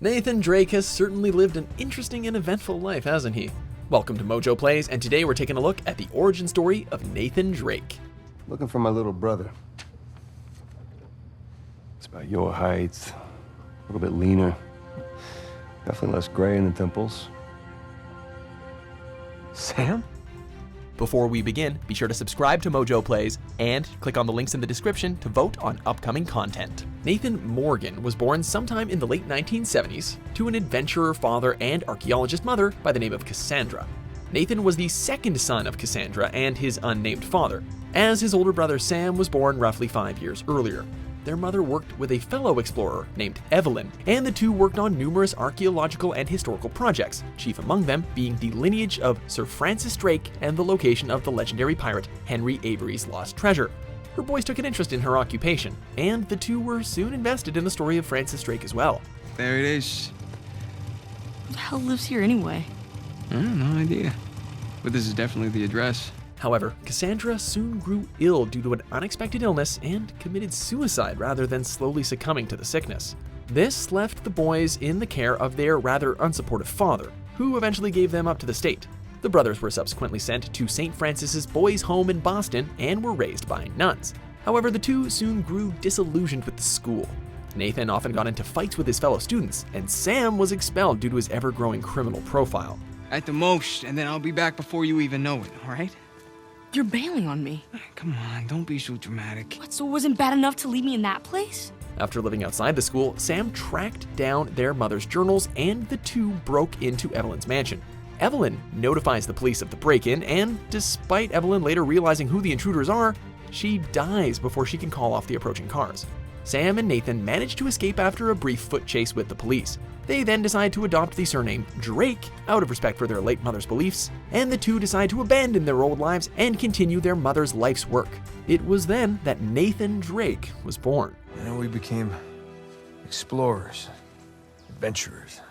Nathan Drake has certainly lived an interesting and eventful life, hasn't he? Welcome to MojoPlays, and today we're taking a look at the origin story of Nathan Drake. Looking for my little brother. It's about your height, a little bit leaner, definitely less gray in the temples. Sam? Before we begin, be sure to subscribe to MojoPlays and click on the links in the description to vote on upcoming content. Nathan Morgan was born sometime in the late 1970s to an adventurer father and archaeologist mother by the name of Cassandra. Nathan was the second son of Cassandra and his unnamed father, as his older brother Sam was born roughly 5 years earlier. Their mother worked with a fellow explorer named Evelyn, and the two worked on numerous archaeological and historical projects, chief among them being the lineage of Sir Francis Drake and the location of the legendary pirate Henry Avery's lost treasure. Her boys took an interest in her occupation, and the two were soon invested in the story of Francis Drake as well. There it is. Who the hell lives here anyway? No idea. But this is definitely the address. However, Cassandra soon grew ill due to an unexpected illness and committed suicide rather than slowly succumbing to the sickness. This left the boys in the care of their rather unsupportive father, who eventually gave them up to the state. The brothers were subsequently sent to St. Francis's Boys' Home in Boston and were raised by nuns. However, the two soon grew disillusioned with the school. Nathan often got into fights with his fellow students, and Sam was expelled due to his ever-growing criminal profile. At the most, and then I'll be back before you even know it, all right? You're bailing on me. Come on, don't be so dramatic. What, so it wasn't bad enough to leave me in that place? After living outside the school, Sam tracked down their mother's journals and the two broke into Evelyn's mansion. Evelyn notifies the police of the break-in, and despite Evelyn later realizing who the intruders are, she dies before she can call off the approaching cars. Sam and Nathan manage to escape after a brief foot chase with the police. They then decide to adopt the surname Drake out of respect for their late mother's beliefs, and the two decide to abandon their old lives and continue their mother's life's work. It was then that Nathan Drake was born. We became explorers, adventurers,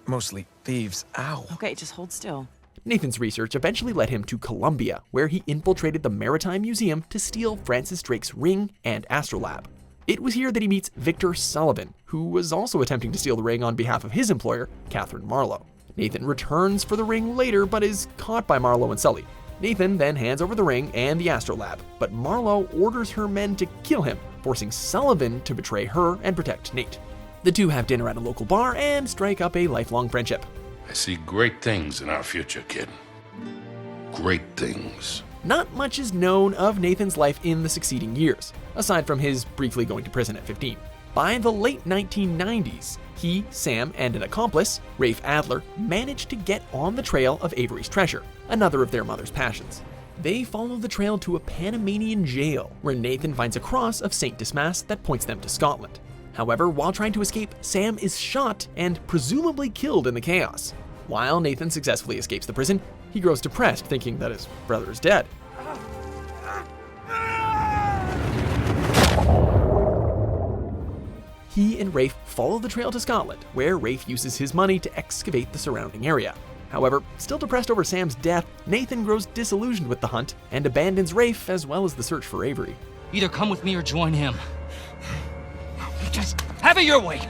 mostly thieves. Ow. Okay, just hold still. Nathan's research eventually led him to Colombia, where he infiltrated the Maritime Museum to steal Francis Drake's ring and astrolabe. It was here that he meets Victor Sullivan, who was also attempting to steal the ring on behalf of his employer, Catherine Marlowe. Nathan returns for the ring later, but is caught by Marlowe and Sully. Nathan then hands over the ring and the astrolabe, but Marlowe orders her men to kill him, forcing Sullivan to betray her and protect Nate. The two have dinner at a local bar and strike up a lifelong friendship. I see great things in our future, kid. Great things. Not much is known of Nathan's life in the succeeding years, aside from his briefly going to prison at 15. By the late 1990s, he, Sam, and an accomplice, Rafe Adler, managed to get on the trail of Avery's treasure, another of their mother's passions. They follow the trail to a Panamanian jail, where Nathan finds a cross of St. Dismas that points them to Scotland. However, while trying to escape, Sam is shot and presumably killed in the chaos. While Nathan successfully escapes the prison, he grows depressed, thinking that his brother is dead. He and Rafe follow the trail to Scotland, where Rafe uses his money to excavate the surrounding area. However, still depressed over Sam's death, Nathan grows disillusioned with the hunt and abandons Rafe as well as the search for Avery. Either come with me or join him. Just have it your way!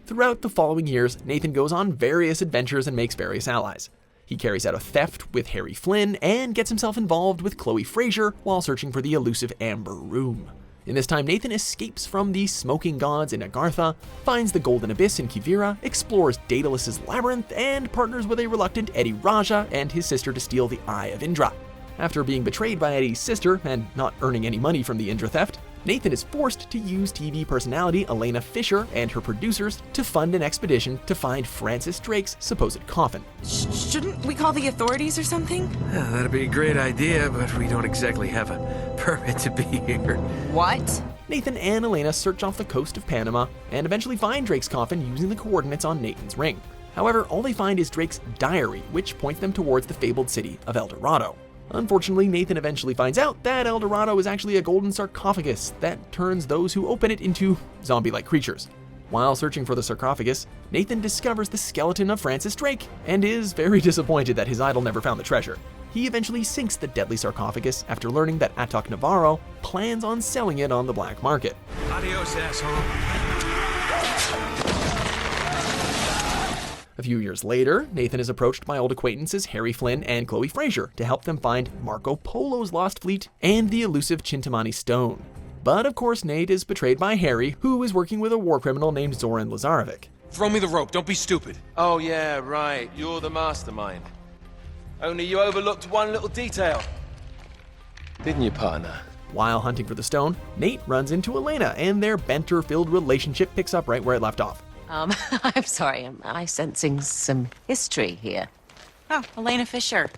Throughout the following years, Nathan goes on various adventures and makes various allies. He carries out a theft with Harry Flynn and gets himself involved with Chloe Fraser while searching for the elusive Amber Room. In this time, Nathan escapes from the Smoking Gods in Agartha, finds the Golden Abyss in Kivira, explores Daedalus's Labyrinth, and partners with a reluctant Eddie Raja and his sister to steal the Eye of Indra. After being betrayed by Eddie's sister and not earning any money from the Indra theft, Nathan is forced to use TV personality Elena Fisher and her producers to fund an expedition to find Francis Drake's supposed coffin. Shouldn't we call the authorities or something? Yeah, that'd be a great idea, but we don't exactly have a permit to be here. What? Nathan and Elena search off the coast of Panama and eventually find Drake's coffin using the coordinates on Nathan's ring. However, all they find is Drake's diary, which points them towards the fabled city of El Dorado. Unfortunately, Nathan eventually finds out that El Dorado is actually a golden sarcophagus that turns those who open it into zombie-like creatures. While searching for the sarcophagus, Nathan discovers the skeleton of Francis Drake and is very disappointed that his idol never found the treasure. He eventually sinks the deadly sarcophagus after learning that Atok Navarro plans on selling it on the black market. Adios, asshole. A few years later, Nathan is approached by old acquaintances Harry Flynn and Chloe Fraser to help them find Marco Polo's lost fleet and the elusive Chintamani stone. But of course, Nate is betrayed by Harry, who is working with a war criminal named Zoran Lazarevic. Throw me the rope, don't be stupid. Oh yeah, right, you're the mastermind. Only you overlooked one little detail. Didn't you, partner? While hunting for the stone, Nate runs into Elena, and their banter-filled relationship picks up right where it left off. I'm sorry, am I sensing some history here? Oh, Elena Fisher.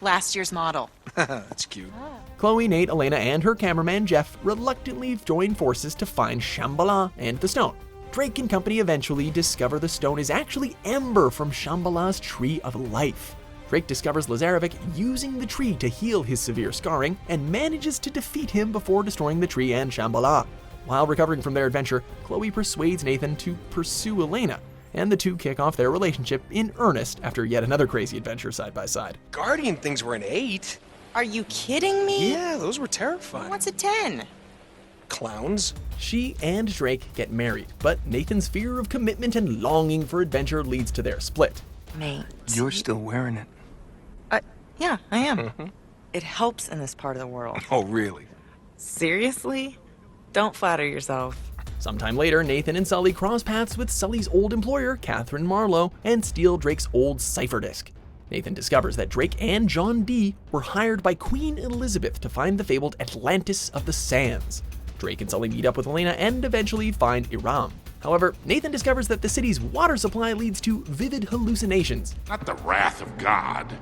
Last year's model. That's cute. Chloe, Nate, Elena, and her cameraman Jeff reluctantly join forces to find Shambhala and the stone. Drake and company eventually discover the stone is actually Ember from Shambhala's Tree of Life. Drake discovers Lazarevic using the tree to heal his severe scarring and manages to defeat him before destroying the tree and Shambhala. While recovering from their adventure, Chloe persuades Nathan to pursue Elena, and the two kick off their relationship in earnest after yet another crazy adventure side by side. Guardian things were an 8. Are you kidding me? Yeah, those were terrifying. What's a 10? Clowns. She and Drake get married, but Nathan's fear of commitment and longing for adventure leads to their split. Nate. You're still wearing it. Yeah, I am. It helps in this part of the world. Oh, really? Seriously? Don't flatter yourself. Sometime later, Nathan and Sully cross paths with Sully's old employer, Catherine Marlowe, and steal Drake's old cipher disk. Nathan discovers that Drake and John Dee were hired by Queen Elizabeth to find the fabled Atlantis of the Sands. Drake and Sully meet up with Elena and eventually find Iram. However, Nathan discovers that the city's water supply leads to vivid hallucinations. Not the wrath of God.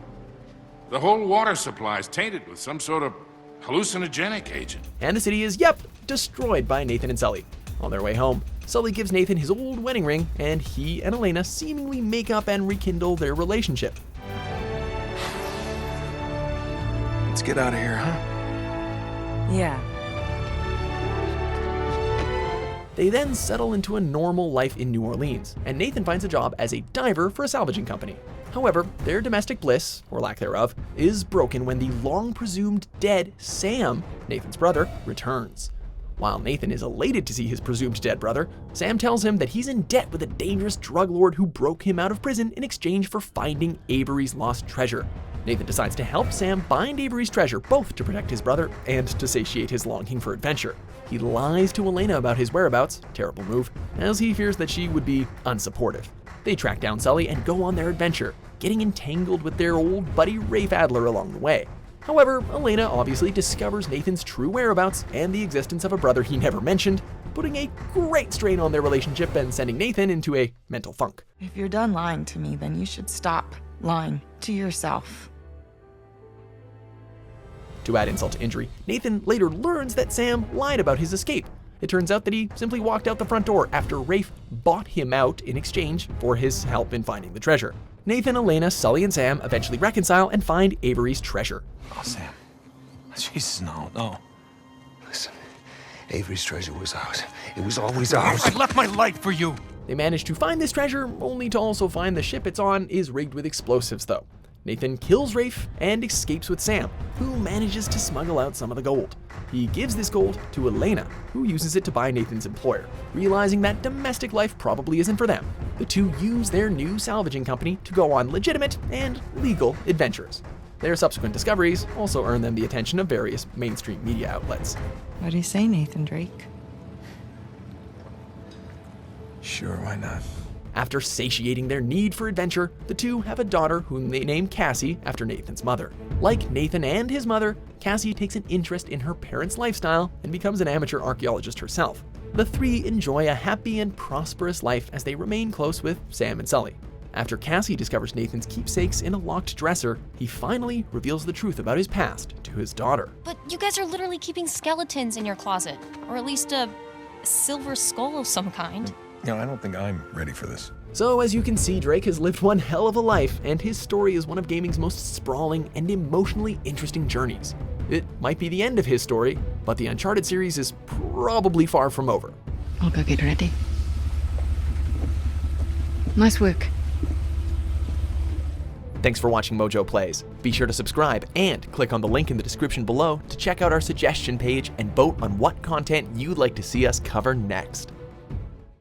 The whole water supply is tainted with some sort of hallucinogenic agent. And the city is, destroyed by Nathan and Sully. On their way home, Sully gives Nathan his old wedding ring, and he and Elena seemingly make up and rekindle their relationship. Let's get out of here, huh? Yeah. They then settle into a normal life in New Orleans, and Nathan finds a job as a diver for a salvaging company. However, their domestic bliss, or lack thereof, is broken when the long-presumed dead Sam, Nathan's brother, returns. While Nathan is elated to see his presumed dead brother, Sam tells him that he's in debt with a dangerous drug lord who broke him out of prison in exchange for finding Avery's lost treasure. Nathan decides to help Sam find Avery's treasure, both to protect his brother and to satiate his longing for adventure. He lies to Elena about his whereabouts, terrible move, as he fears that she would be unsupportive. They track down Sully and go on their adventure, getting entangled with their old buddy Rafe Adler along the way. However, Elena obviously discovers Nathan's true whereabouts and the existence of a brother he never mentioned, putting a great strain on their relationship and sending Nathan into a mental funk. If you're done lying to me, then you should stop lying to yourself. To add insult to injury, Nathan later learns that Sam lied about his escape. It turns out that he simply walked out the front door after Rafe bought him out in exchange for his help in finding the treasure. Nathan, Elena, Sully, and Sam eventually reconcile and find Avery's treasure. Oh, Sam. Jesus, no. Listen, Avery's treasure was ours. It was always ours. I left my life for you. They manage to find this treasure, only to also find the ship it's on is rigged with explosives, though. Nathan kills Rafe and escapes with Sam, who manages to smuggle out some of the gold. He gives this gold to Elena, who uses it to buy Nathan's employer. Realizing that domestic life probably isn't for them, the two use their new salvaging company to go on legitimate and legal adventures. Their subsequent discoveries also earn them the attention of various mainstream media outlets. What do you say, Nathan Drake? Sure, why not? After satiating their need for adventure, the two have a daughter whom they name Cassie after Nathan's mother. Like Nathan and his mother, Cassie takes an interest in her parents' lifestyle and becomes an amateur archaeologist herself. The three enjoy a happy and prosperous life as they remain close with Sam and Sully. After Cassie discovers Nathan's keepsakes in a locked dresser, he finally reveals the truth about his past to his daughter. But you guys are literally keeping skeletons in your closet, or at least a silver skull of some kind. No, I don't think I'm ready for this. So as you can see, Drake has lived one hell of a life, and his story is one of gaming's most sprawling and emotionally interesting journeys. It might be the end of his story, but the Uncharted series is probably far from over. I'll go get ready. Nice work. Thanks for watching Mojo Plays. Be sure to subscribe and click on the link in the description below to check out our suggestion page and vote on what content you'd like to see us cover next.